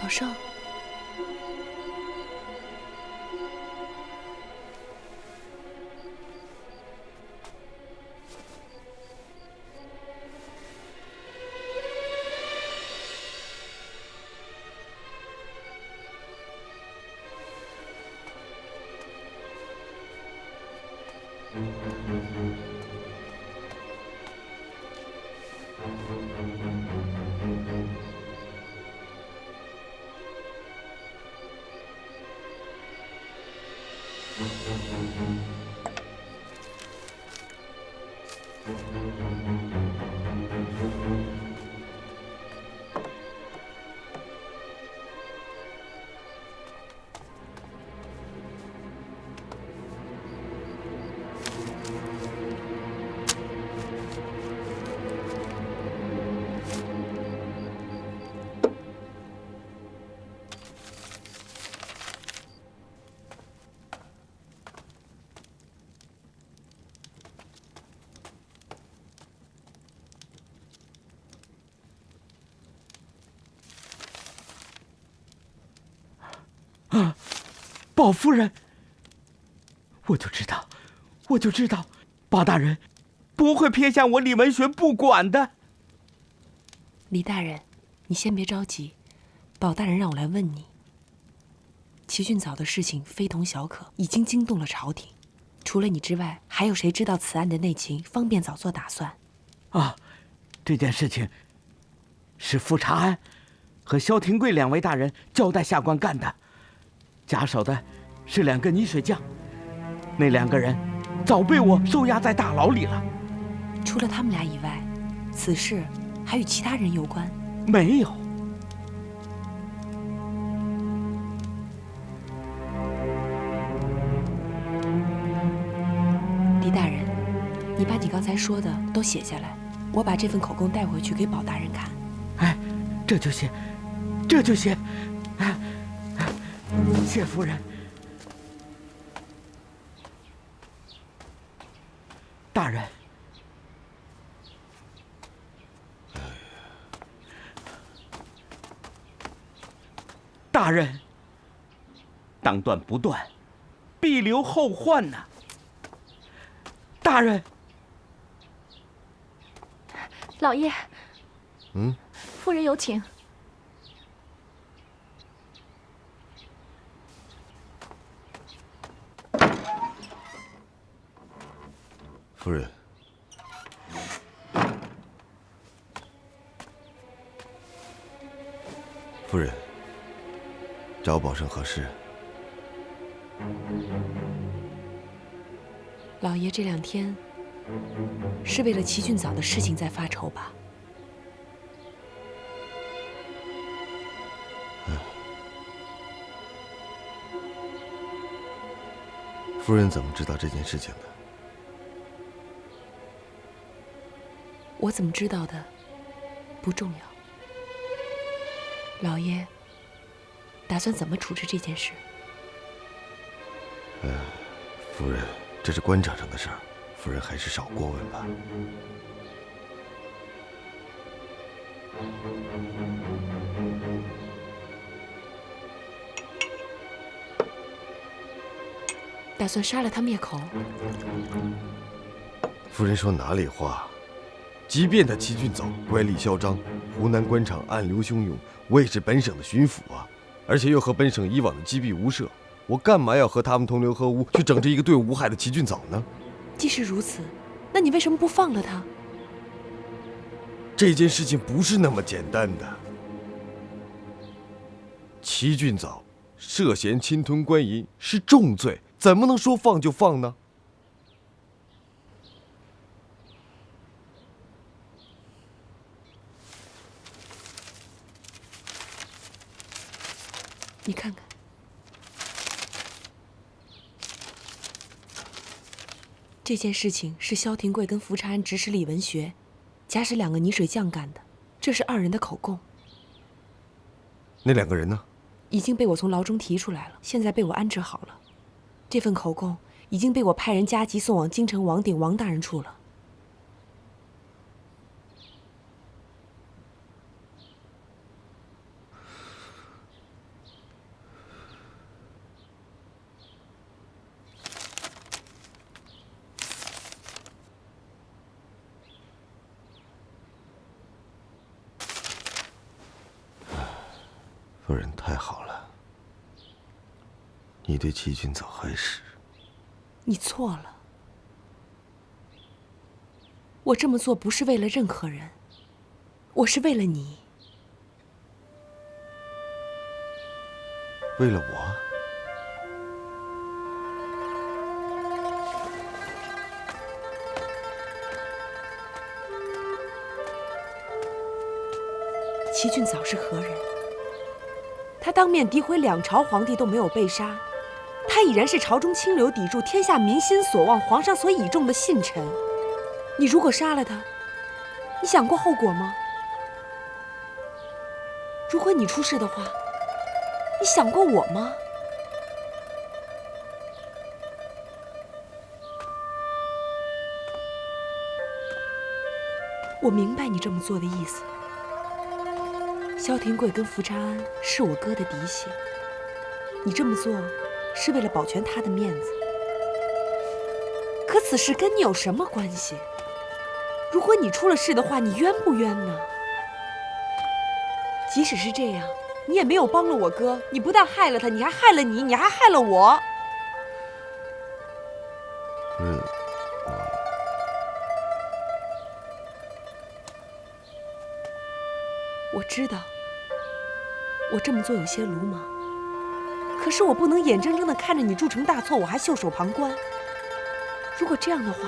好像。宝夫人，我就知道，包大人不会撇下我李文学不管的。李大人，你先別着急，宝大人讓我來問你。齊俊藻的事情非同小可，已經驚動了朝廷。除了你之外，還有誰知道此案的內情，方便早做打算？啊，這件事情是富察安和萧廷貴兩位大人交代下官幹的。假手的是2個泥水匠，那2個人早被我收押在大牢裡了。除了他們倆以外，此事還與其他人有關？沒有。李大人，你把你剛才說的都寫下來，我把這份口供帶回去給寶大人看。哎，這就寫，這就寫。謝夫人。大人，大人，当斷不斷，必留後患吶。大人，老爺，夫人有請。夫人，夫人，找宝生何事？老爺這2天是為了齊俊藻的事情在發愁吧？夫人怎麼知道這件事情的？我怎麼知道的不重要。老爺打算怎麼處置這件事？夫人，這是官場上的事兒，夫人還是少過問吧。打算殺了他滅口？夫人說哪裡話？即便他齊俊藻乖戾囂張，湖南官場暗流洶湧，我也是本省的巡撫啊，而且又和本省以往的積弊無涉，我幹嘛要和他們同流合污，去整治一個對我無害的齊俊藻呢？既是如此，那你為什麼不放了他？這件事情不是那麼簡單的。齊俊藻涉嫌侵吞官銀是重罪，怎麼能說放就放呢？你看看，這件事情是萧廷貴跟福察安指使李文學，假使2個泥水匠幹的，這是2人的口供。那2個人呢？已經被我從牢中提出來了，現在被我安置好了。這份口供已經被我派人加急送往京城王鼎王大人處了。夫人太好了，你对齐俊藻还是……你错了，我这么做不是为了任何人，我是为了你。为了我？齐俊藻是何人？他当面诋毀2朝皇帝都没有被杀，他已然是朝中清流砥柱、天下民心所望、皇上所倚重的信臣。你如果杀了他，你想过后果吗？如果你出事的话，你想过我吗？我明白你这么做的意思。萧廷贵跟福长安是我哥的嫡系，你这么做是为了保全他的面子。可此事跟你有什麼關係？如果你出了事的話，你冤不冤呢？即使是這樣，你也沒有幫了我哥，你不但害了他，你還害了你，你還害了我。夫人，我知道，我這麼做有些魯莽，可是我不能眼睜睜地看着你鑄成大錯，我還袖手旁觀。如果這樣的話，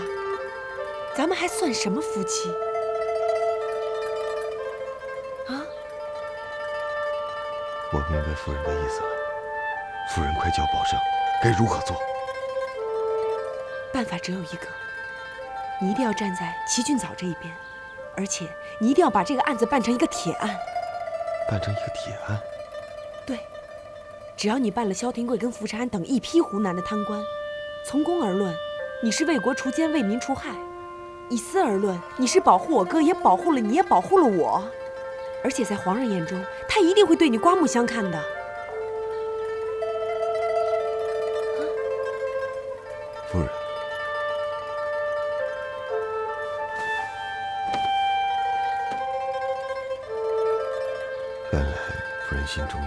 咱們還算什麼夫妻？啊？我明白夫人的意思了。夫人快叫保聖，該如何做？辦法只有一個，你一定要站在齊俊藻這一邊，而且你一定要把這個案子辦成一個鐵案。辦成一個鐵案？對，只要你辦了蕭廷貴跟福長安等一批湖南的貪官，從公而論，你是為國除奸，為民除害；以私而論，你是保護我哥，也保護了你，也保護了我。而且在皇上眼中，他一定會對你刮目相看的。夫人，原來夫人心中有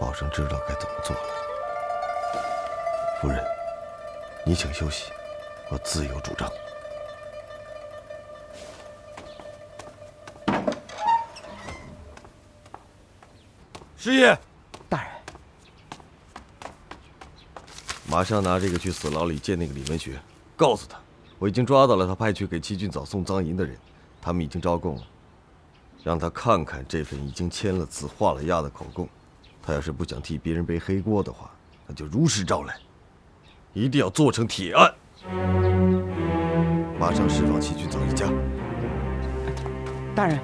我，保聖知道該怎麼做了。夫人，你請休息，我自有主張。師爺，大人，馬上拿這個去死牢裡見那個李文學，告訴他，我已經抓到了他派去給齊俊藻送贓銀的人，他們已經招供了，讓他看看這份已經簽了字、畫了押的口供。他要是不想替別人背黑鍋的話，那就如實招來，一定要做成鐵案。馬上釋放齊俊藻一家。大人，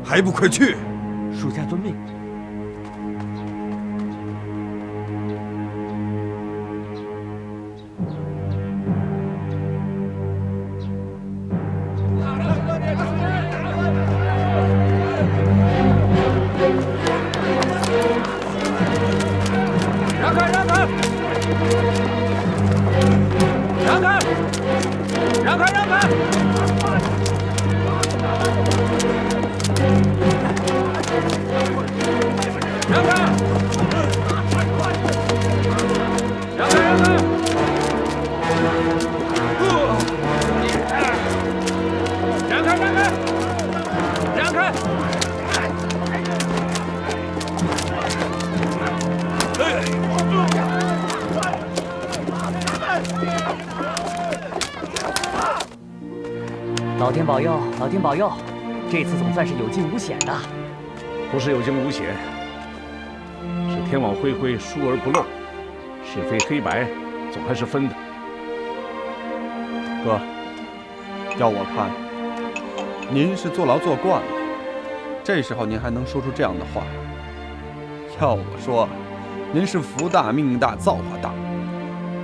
還不快去！屬下遵命。让開！讓開！讓開！讓開！讓開！讓開！讓開！讓開！老天保佑，老天保佑，這次總算是有驚無險的。不是有驚無險，是天網恢恢，疏而不漏，是非黑白總還是分的。哥，要我看，您是坐牢坐慣了，這時候您還能說出這樣的話？要我說，您是福大命大造化大。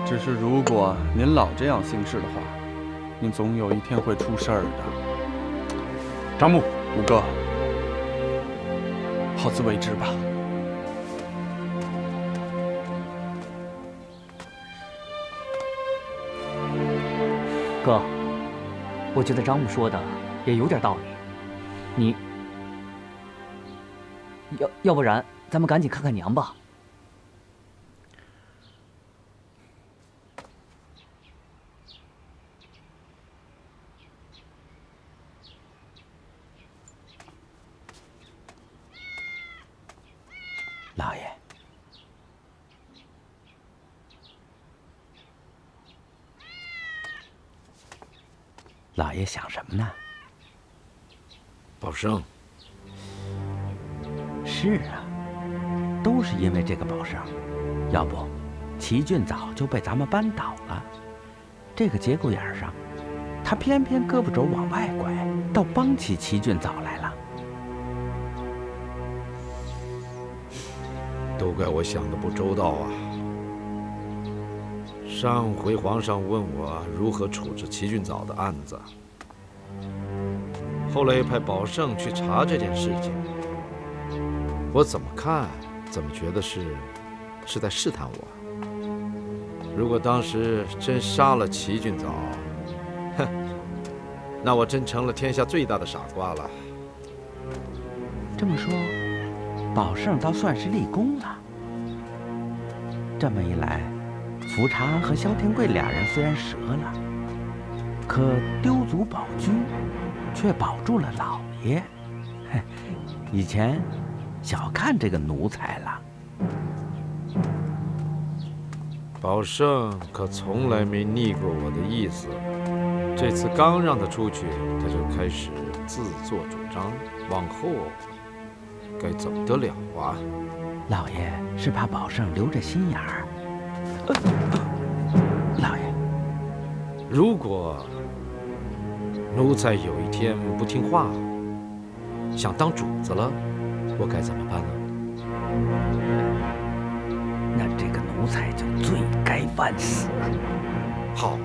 只是如果您老這樣行事的話，您總有一天會出事兒的。張牧，五哥，好自為之吧。哥，我覺得張牧說的也有點道理。要不然咱們趕緊看看娘吧。老爷，老爷想什麼呢？宝生，是啊，都是因為這個寶生，要不齊俊早就被咱們扳倒了。這個節骨眼上，他偏偏胳膊肘往外拐，倒幫起齊俊早來了。都怪我想的不周到啊！上回皇上問我如何處置齊俊早的案子，後來又派寶勝去查這件事情，我怎麼看怎麼覺得是在試探我。如果當時真殺了齊俊早，哼，那我真成了天下最大的傻瓜了。這麼說，寶勝倒算是立功了。這麼一來，福長安和蕭天貴倆人雖然折了，可丟卒保車，卻保住了老爺。以前小看這個奴才了。寶勝可從來沒逆過我的意思，這次剛讓他出去，他就開始自作主張，往後該怎麼得了啊？老爺是怕寶勝留着心眼兒。老爺，如果奴才有一天不聽話，想當主子了，我該怎麼辦呢？那這個奴才就罪該萬死。好，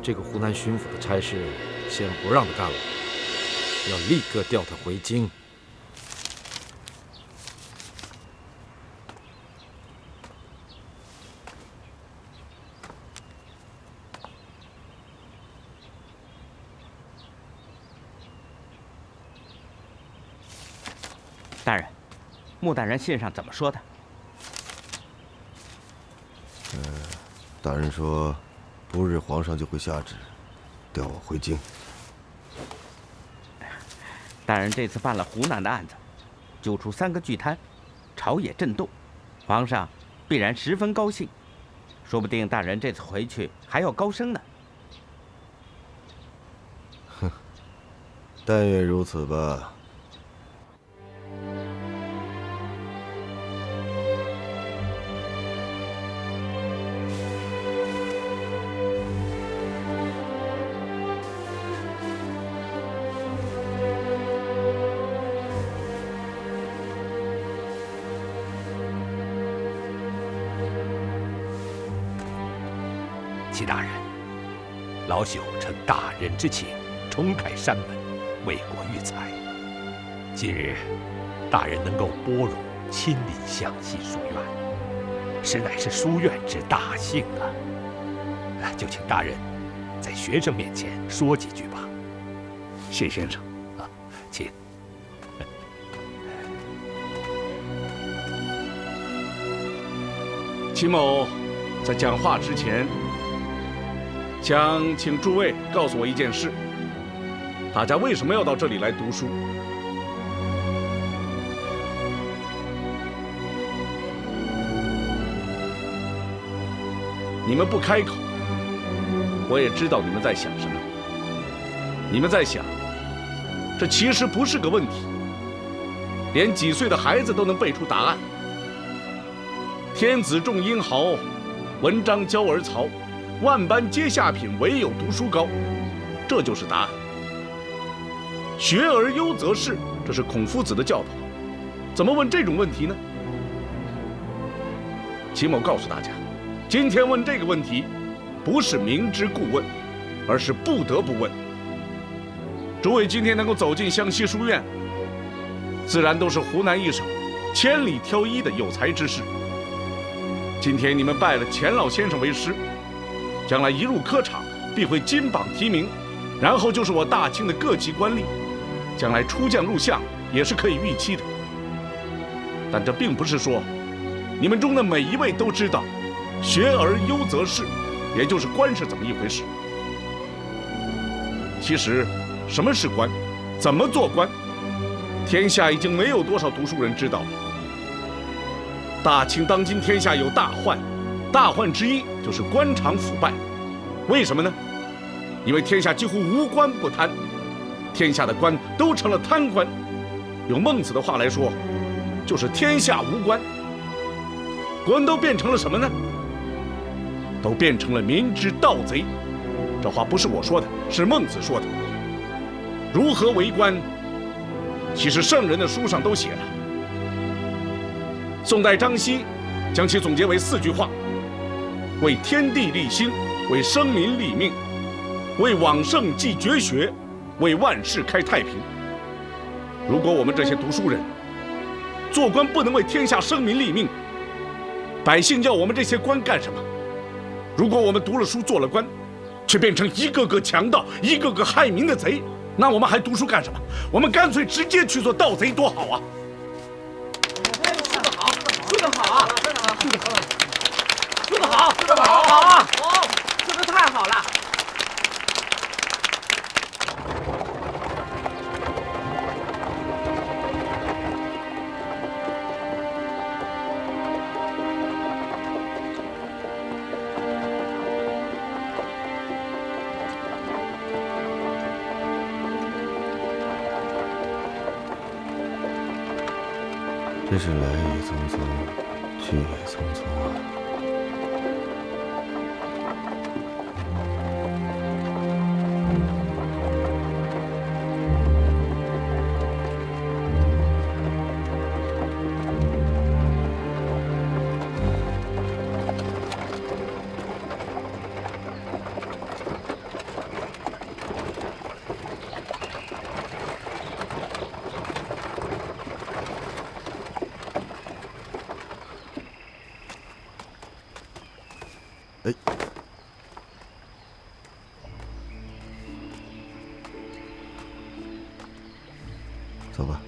這個湖南巡撫的差事先不讓他幹了，要立刻調他回京。大人，穆大人信上怎麼說的？大人說，不日皇上就會下旨，調我回京。大人這次辦了湖南的案子，揪出3個巨貪，朝野震動，皇上必然十分高興，說不定大人這次回去還要高升呢。哼，但願如此吧。齐大人，老朽承大人之请，重開山門，為國育才。今日大人能夠撥冗親臨湘西書院，實乃是書院之大幸啊！就請大人在學生面前說幾句吧。謝先生啊，請。齊某在講話之前，想請諸位告訴我一件事：大家為什麼要到這裡來讀書？你們不開口，我也知道你們在想什麼。你們在想，這其實不是個問題，連幾歲的孩子都能背出答案。天子重英豪，文章教而曹，萬般皆下品，唯有讀書高，這就是答案。學而優則仕，這是孔夫子的教導。怎麼問這種問題呢？齊某告訴大家，今天問這個問題，不是明知故問，而是不得不問。諸位今天能夠走進湘西書院，自然都是湖南一省千里挑一的有才之士。今天你們拜了錢老先生為師，將來一入科場必會金榜題名，然後就是我大清的各級官吏，將來出將入相也是可以預期的。但這並不是說，你們中的每一位都知道“學而優則仕”，也就是官是怎麼一回事。其實，什麼是官，怎麼做官，天下已經沒有多少讀書人知道了。大清當今天下有大患，大患之一就是官場腐敗。為什麼呢？因為天下幾乎無官不貪，天下的官都成了貪官。用孟子的話來說，就是天下無官。官都變成了什麼呢？都變成了民之盜賊。這話不是我說的，是孟子說的。如何為官？其實聖人的書上都寫了。宋代張奚將其總結為4句話：為天地立心，為生民立命，為往聖繼絕學，為萬世開太平。如果我們這些讀書人做官不能為天下生民立命，百姓要我们这些官幹什麼？如果我們讀了書做了官，卻變成一個個強盜，一個個害民的賊，那我們還讀書幹什麼？我們乾脆直接去做盜賊多好啊！說得好，說得好，說得好，說得好，說得好，好啊！哦，说得太好了。真是来也匆匆，去也匆匆啊！走吧。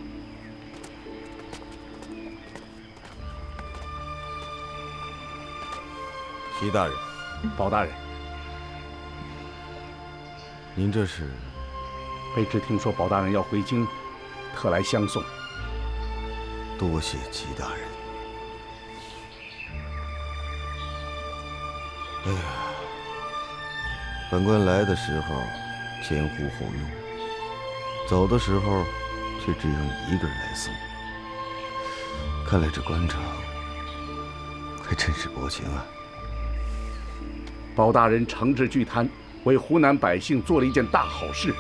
齐大人，包大人，您这是？卑职听说包大人要回京，特来相送。多謝齊大人。哎呀，本官來的時候前呼後擁，走的時候卻只有你一個人來送。看來這官場還真是薄情啊。包大人誠摯拒貪，為湖南百姓做了一件大好事，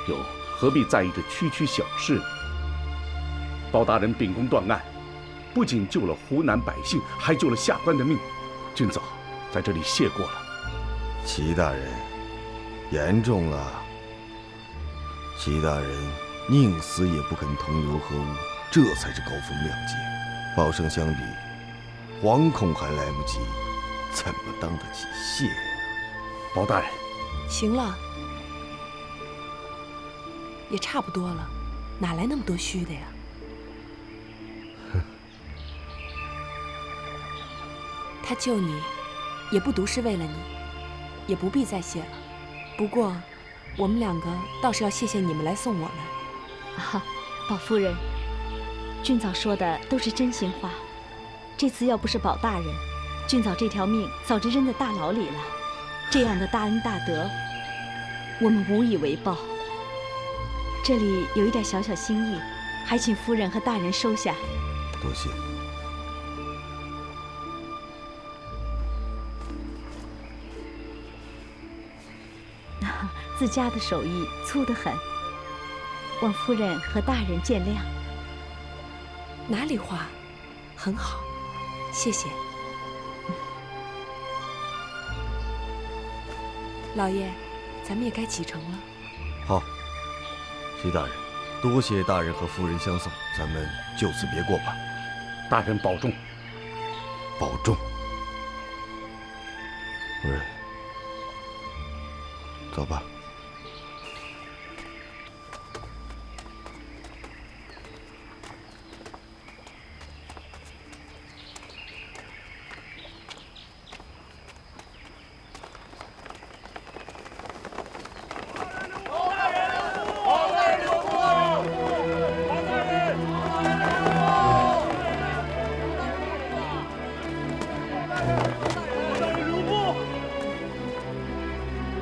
又何必在意這區區小事？包大人秉公斷案，不僅救了湖南百姓，還救了下官的命。郡早在這裡謝過了。齊大人，嚴重了。齊大人寧死也不肯同流合污，這才是高風亮節。包生相比，惶恐還來不及，怎麼當得起謝啊？包大人，行了，也差不多了，哪來那麼多虛的呀？他救你，也不獨是為了你，也不必再謝了。不過，我們兩個倒是要謝謝你們來送我們。啊，寶夫人，郡早說的都是真心話。這次要不是寶大人，郡早這條命早就扔在大牢裡了。這樣的大恩大德，我們無以為報。這裡有一點小小心意，還請夫人和大人收下。多謝。自家的手藝粗得很，望夫人和大人見諒。哪裡話，很好，謝謝。老爺，咱們也該啟程了。好，齊大人，多謝大人和夫人相送，咱們就此別過吧。大人保重。保重。夫人，走吧。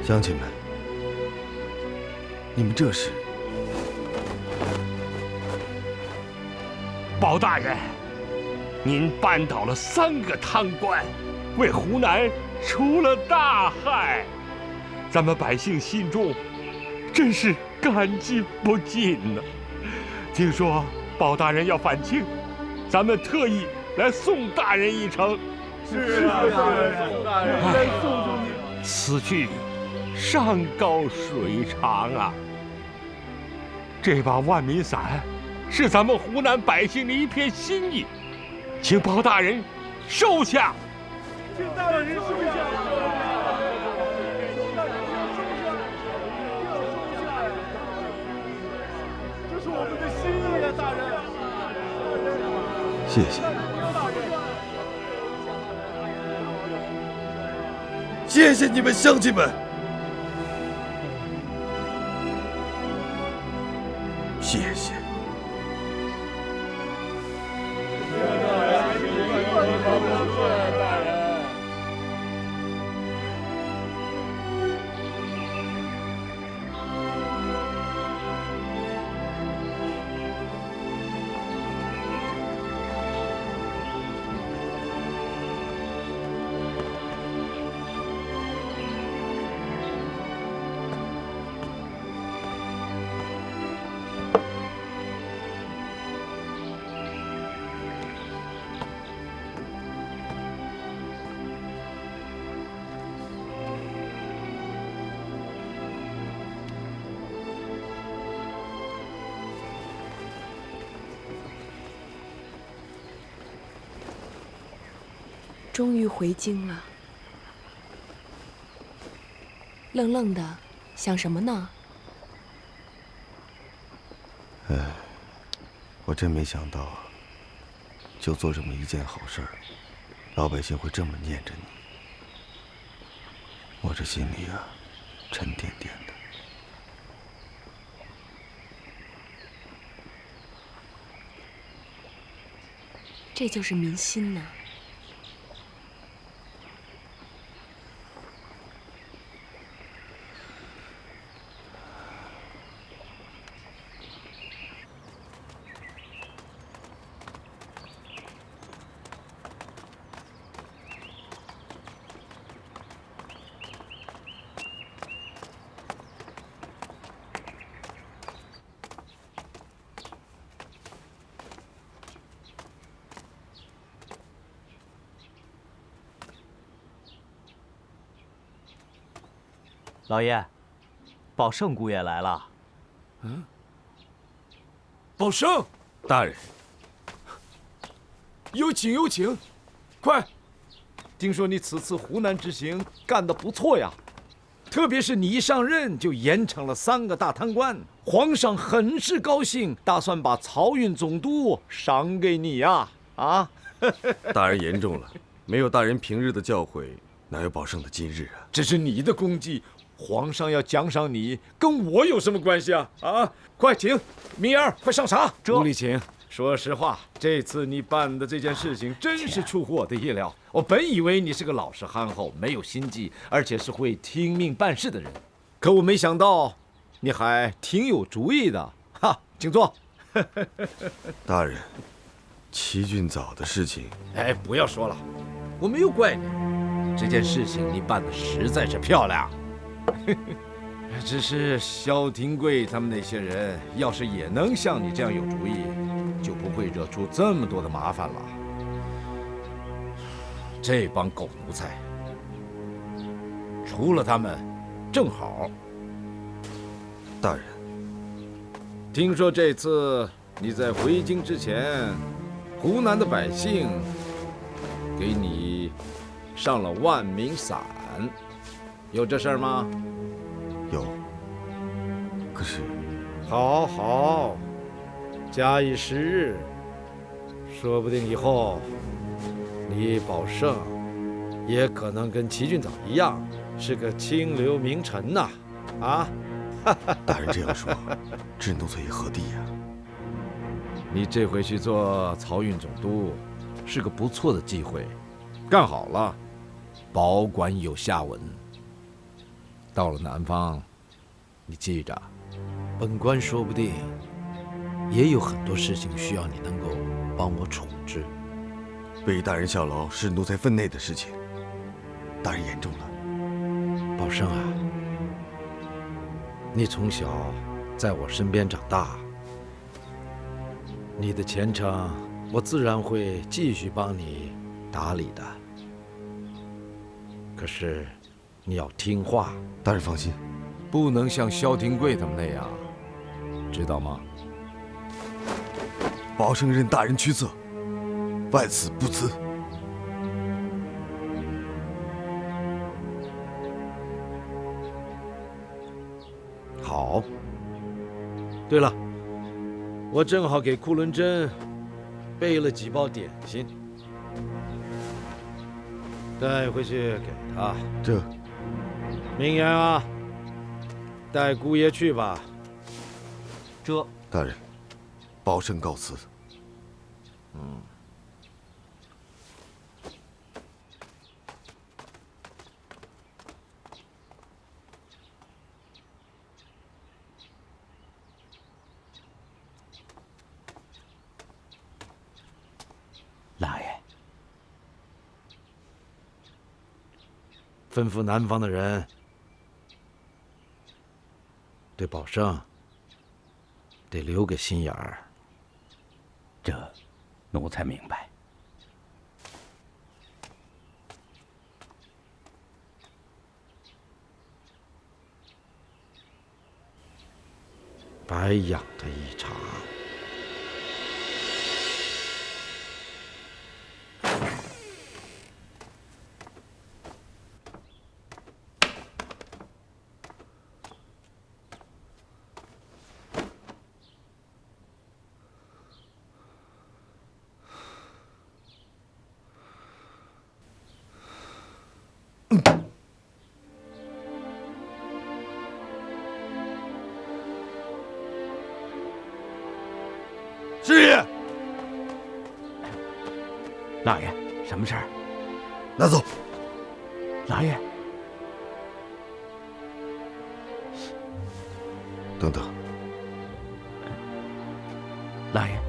乡亲们，你们这是？包大人，您扳倒了3个贪官，为湖南除了大害，咱们百姓心中真是感激不尽呢。听说包大人要返京，咱们特意来送大人一程。是啊，送大人，送出去。此去山高水長啊！這把萬民傘是咱們湖南百姓的一片心意，請包大人收下。請大人收下。這是我們的心意啊，大人。謝謝。謝謝你們鄉親們，謝謝。终于回京了，愣愣的，想什么呢？哎，我真没想到，就做这么一件好事儿，老百姓会这么念着你。我这心里啊，沉甸甸的。这就是民心呐。老爷，宝胜姑爷来了。嗯，宝胜大人，有请有请，快！听说你此次湖南之行干得不錯呀，特別是你一上任就嚴懲了3個大貪官，皇上很是高興，打算把漕運總督賞給你呀！啊，大人嚴重了，沒有大人平日的教誨，哪有寶勝的今日啊？這是你的功績。皇上要獎賞你，跟我有什麼關係啊？啊，快請明兒，快上茶。吳禮請，說實話，這次你辦的這件事情真是出乎我的意料。我本以為你是個老實憨厚、沒有心計，而且是會聽命辦事的人，可我沒想到你還挺有主意的。哈，請坐。大人，齊俊藻的事情，哎，不要說了，我沒有怪你，這件事情你辦得實在是漂亮。只是蕭廷貴他們那些人，要是也能像你這樣有主意，就不會惹出這麼多的麻煩了。這幫狗奴才，除了他們，正好。大人，聽說這次你在回京之前，湖南的百姓給你上了萬民傘。有這事兒嗎？有。可是，好，好，假以時日，說不定以後，你寶勝也可能跟齊俊藻一樣，是個清流名臣吶！啊！大人這樣說，置奴才於何地呀？你這回去做漕運總督，是個不錯的機會，幹好了，保管有下文。到了南方，你记着，本官说不定也有很多事情需要你能够帮我处置。被大人效劳是奴才分内的事情，大人言重了。宝生啊，你从小在我身边长大，你的前程我自然会继续帮你打理的。可是你要听话。大人放心，不能像萧廷贵他们那样，知道吗？保生任大人驱策，万死不辞。好。对了，我正好给库伦真备了几包点心，带回去给他。这，明言啊，带姑爷去吧。这，大人，保生告辞。老爷，吩咐南方的人对宝生得留个心眼儿。这，奴才明白。白养他一场。师爷，老爷，什么事儿？拿走。老爷，等等，老爷，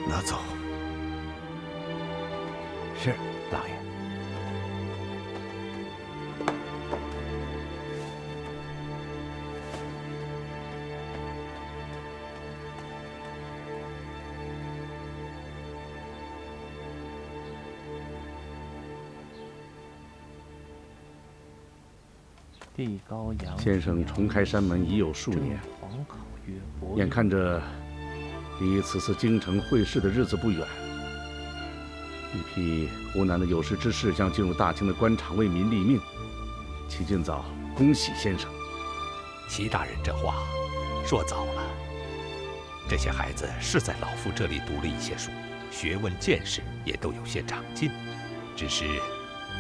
拿走。是老爷。地高阳先生重開山門已有數年，眼看着離此次京城會試的日子不遠，一批湖南的有識之士將進入大清的官場為民立命。齊俊藻，恭喜先生。齊大人這話說早了。這些孩子是在老夫這裡讀了一些書，學問見識也都有些長進，只是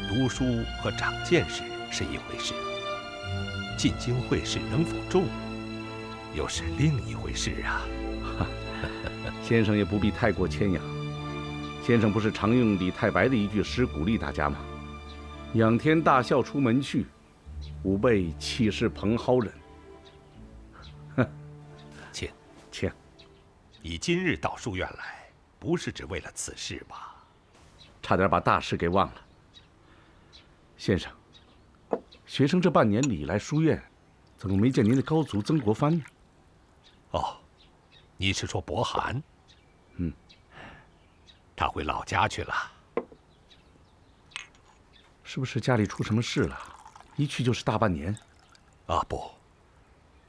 讀書和長見識是一回事，進京會試能否中，又是另一回事啊。先生也不必太過謙仰。先生不是常用李太白的一句詩鼓勵大家嗎？仰天大笑出門去，吾輩豈是蓬蒿人。卿，你今日到書院來，不是只為了此事吧？差點把大事給忘了。先生，學生這半年裡來書院，怎麼沒見您的高足曾國藩呢？哦，你是說伯涵？他回老家去了。是不是家裡出什麼事了？一去就是大半年。啊不，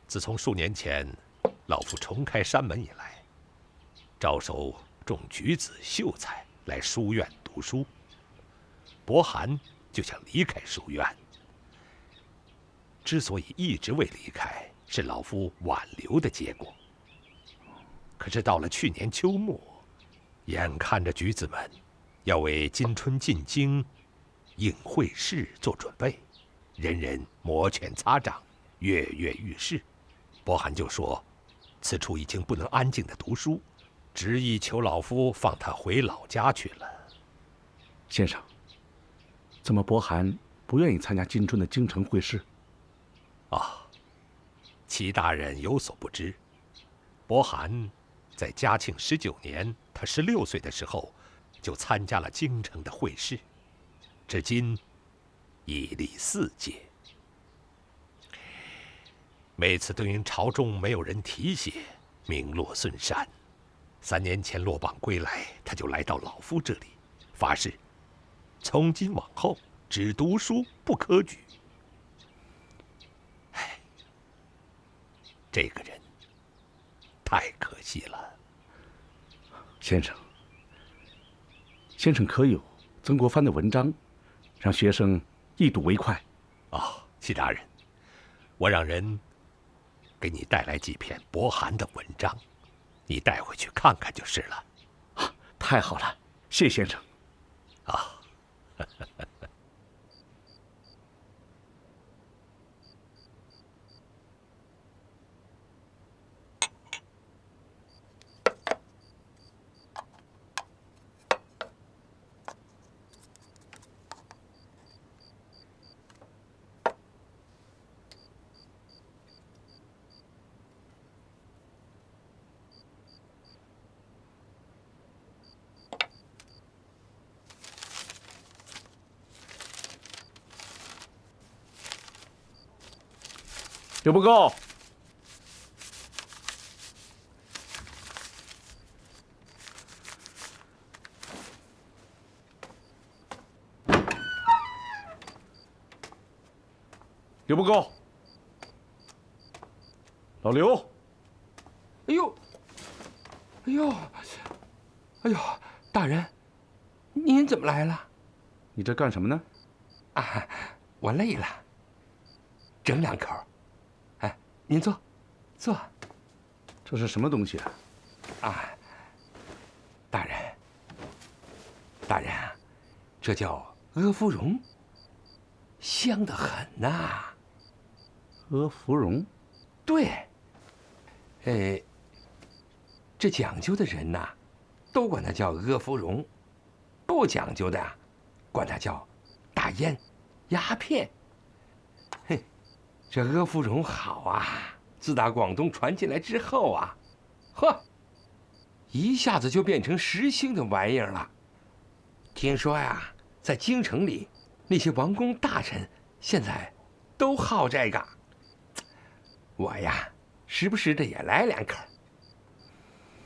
自從數年前老夫重開山門以來，招收種橘子、秀才来书院读书。伯涵就想离開書院，之所以一直未離開，是老夫挽留的結果。可是到了去年秋末，眼看着橘子們要為今春进京应会試做準備，人人摩拳擦掌，躍躍欲試。伯涵就說，此處已經不能安靜地讀書，執意求老夫放他回老家去了。先生，怎麼伯涵不願意參加今春的京城會試？齊大人有所不知，伯涵在嘉慶19年，他16歲的時候，就參加了京城的會試，至今已歷4屆。每次都因朝中沒有人提攜，名落孫山。3年前落榜歸來，他就來到老夫這裡，發誓從今往後只讀書不科舉。這個人太可惜了。先生可有曾国藩的文章，讓學生一睹為快？齊大人，我讓人給你帶來幾篇伯涵的文章，你帶回去看看就是了。太好了，謝先生。有不夠。有不夠。老刘。哎呦，哎呦，哎呦，大人，您怎麼來了？你這幹什麼呢？我累了，整2口。您坐，坐。這是什麼東西啊？大人啊，這叫阿芙蓉，香得很吶。阿芙蓉？對。這講究的人吶，都管它叫阿芙蓉；不講究的，管它叫大煙、鴉片。嘿。這阿芙蓉好啊！自打廣東傳進來之後啊，一下子就變成時興的玩意兒了。聽說呀，在京城裡，那些王公大臣現在都好這個。我呀，時不時的也來2口。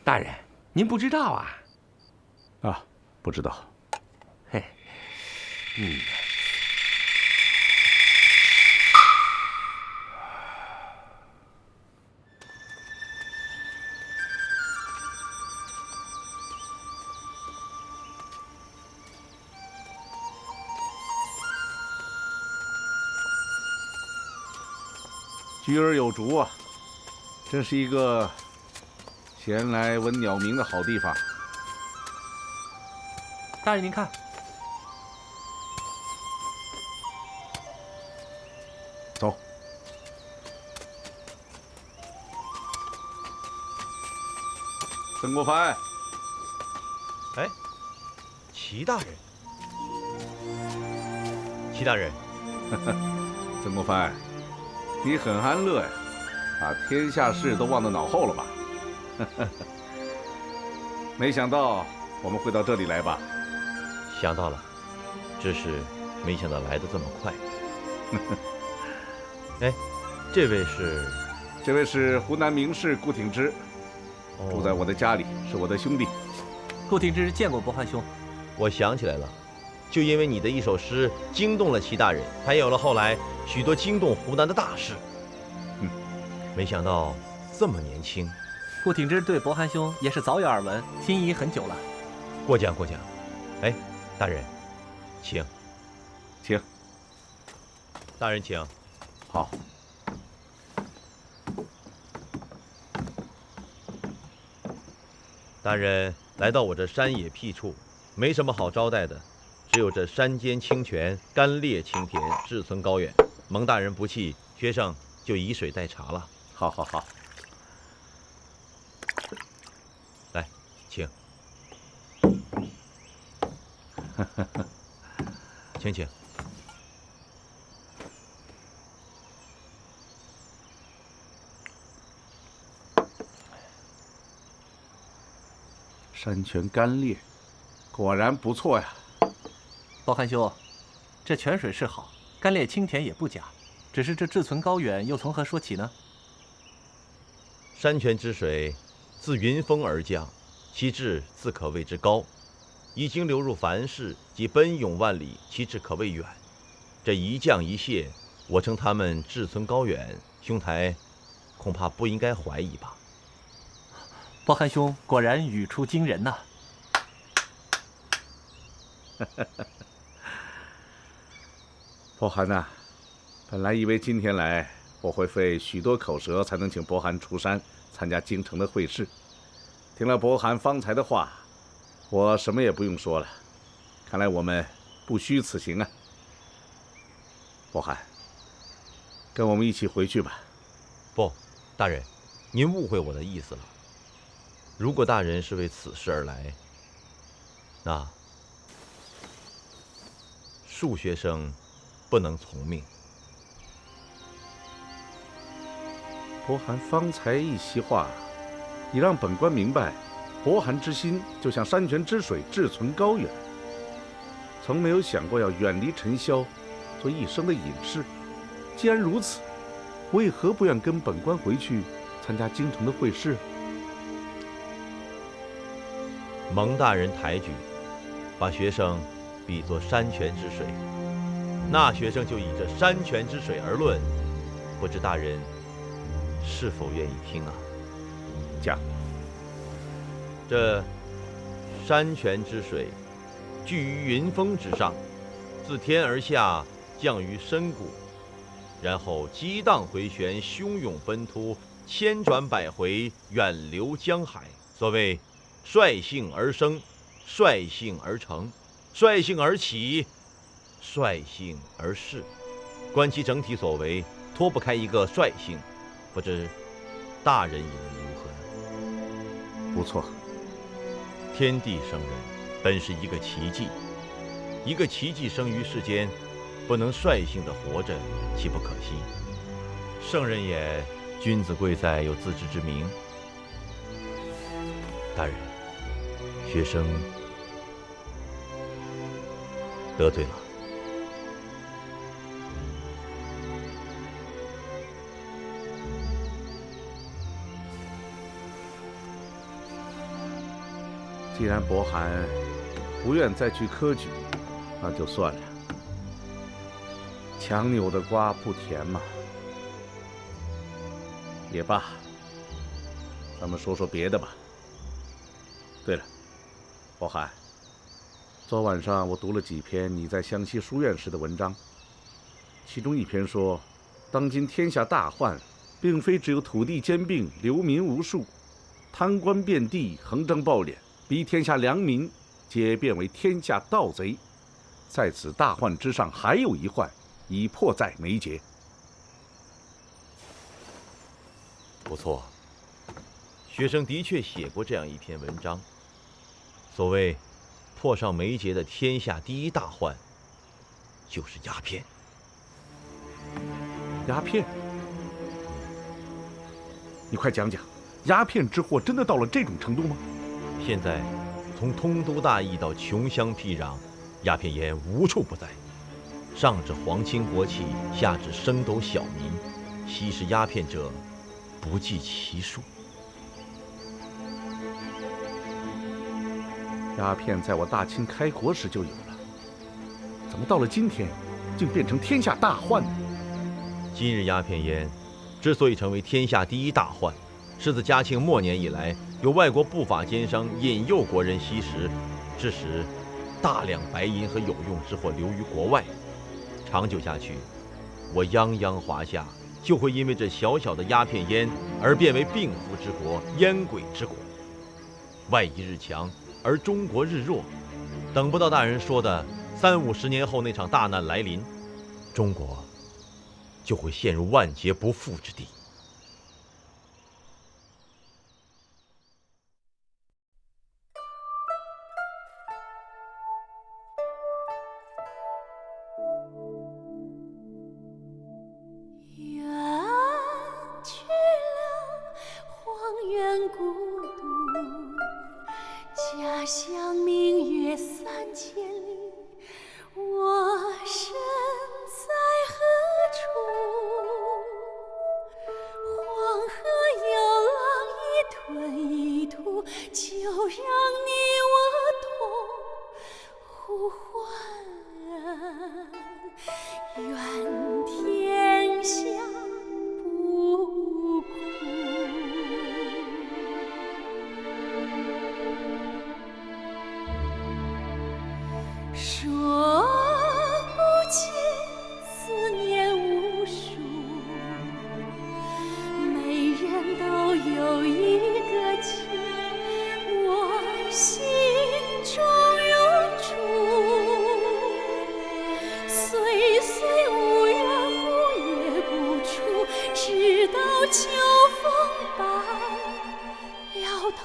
大人，您不知道啊？不知道。嘿，居而有竹啊，真是一個闲來聞鳥鳴的好地方。大人您看，走。曾国藩。齊大人，齊大人，曾国藩，你很安樂呀，把天下事都忘到腦後了吧？沒想到我們會到這裡來吧？想到了，只是沒想到來得這麼快。這位是湖南名士顧挺之，住在我的家裡，是我的兄弟。顧挺之見過伯涵兄。我想起來了，就因為你的一首詩驚動了齊大人，才有了後來許多驚動湖南的大事。沒想到這麼年輕，顾挺之对伯涵兄也是早有耳闻，心仪很久了。过奖过奖。哎，大人，请，请。大人请。好。大人来到我这山野僻处，没什么好招待的，只有这山间清泉、甘冽清甜、志存高远。蒙大人不弃，学生就以水代茶了。好，好，好。来，请。请。山泉甘冽，果然不错呀。包涵兄，这泉水是好，甘冽清甜也不假，只是这志存高远又从何说起呢？山泉之水自云峰而降，其质自可谓之高，已经流入凡世，即奔涌万里，其质可谓遠。這一降一瀉，我稱他們志存高遠，兄台恐怕不應該懷疑吧？包涵兄果然語出驚人吶！伯涵吶，本來以為今天來我會費許多口舌才能請伯涵出山參加京城的會試。聽了伯涵方才的話，我什麼也不用說了。看來我們不虛此行啊！伯涵，跟我們一起回去吧。不，大人，您誤會我的意思了。如果大人是為此事而來，那恕學生不能從命。伯涵方才一席話，已讓本官明白，伯涵之心就像山泉之水，志存高遠，從沒有想過要遠離塵囂，做一生的隱士。既然如此，為何不願跟本官回去參加京城的會試？蒙大人抬舉，把學生比作山泉之水，那學生就以這山泉之水而論，不知大人是否願意聽啊？講。這山泉之水，聚於雲峰之上，自天而下，降於深谷，然後激盪迴旋，洶湧奔突，千轉百回，遠流江海。所謂率性而生，率性而成，率性而起，率性而逝。觀其整體所為，脫不開一個率性，不知大人以為如何呢？不錯。天地生人，本是一個奇蹟，一個奇蹟生於世間，不能率性地活着，豈不可惜？聖人也，君子貴在有自知之明。大人，學生得罪了。既然伯涵不願再去科舉，那就算了。強扭的瓜不甜嘛。也罷，咱們說說別的吧。對了，伯涵，昨晚上我讀了幾篇你在湘西書院時的文章，其中一篇說，當今天下大患，並非只有土地兼併、流民無數，貪官遍地、橫徵暴斂，逼天下良民皆變為天下盜賊。在此大患之上，還有一患，已迫在眉睫。不錯，學生的確寫過這樣一篇文章。所謂迫上眉睫的天下第一大患，就是鴉片。鴉片？你快講講，鴉片之禍真的到了這種程度嗎？現在，從通都大邑到窮鄉僻壤，鴉片煙無處不在，上至皇親國戚，下至升斗小民，吸食鴉片者不計其數。鴉片在我大清開國時就有了，怎麼到了今天，竟變成天下大患呢？今日鴉片煙之所以成為天下第一大患，是自嘉慶末年以來，有外國不法奸商引誘國人吸食，致使大量白银和有用之货流于国外。長久下去，我泱泱華夏就會因為這小小的鴉片煙而變為病夫之國、煙鬼之國。外夷日強，而中國日弱，等不到大人說的30-50年後那場大難來臨，中國就會陷入萬劫不復之地。家鄉明月3000里，我身在何處？黃河有浪一吞一吐，就讓你我同呼喚，願天下不哭。说不尽思念無數，每人都有一個情，我心中永駐。歲歲無緣無夜不出，直到秋風白了頭。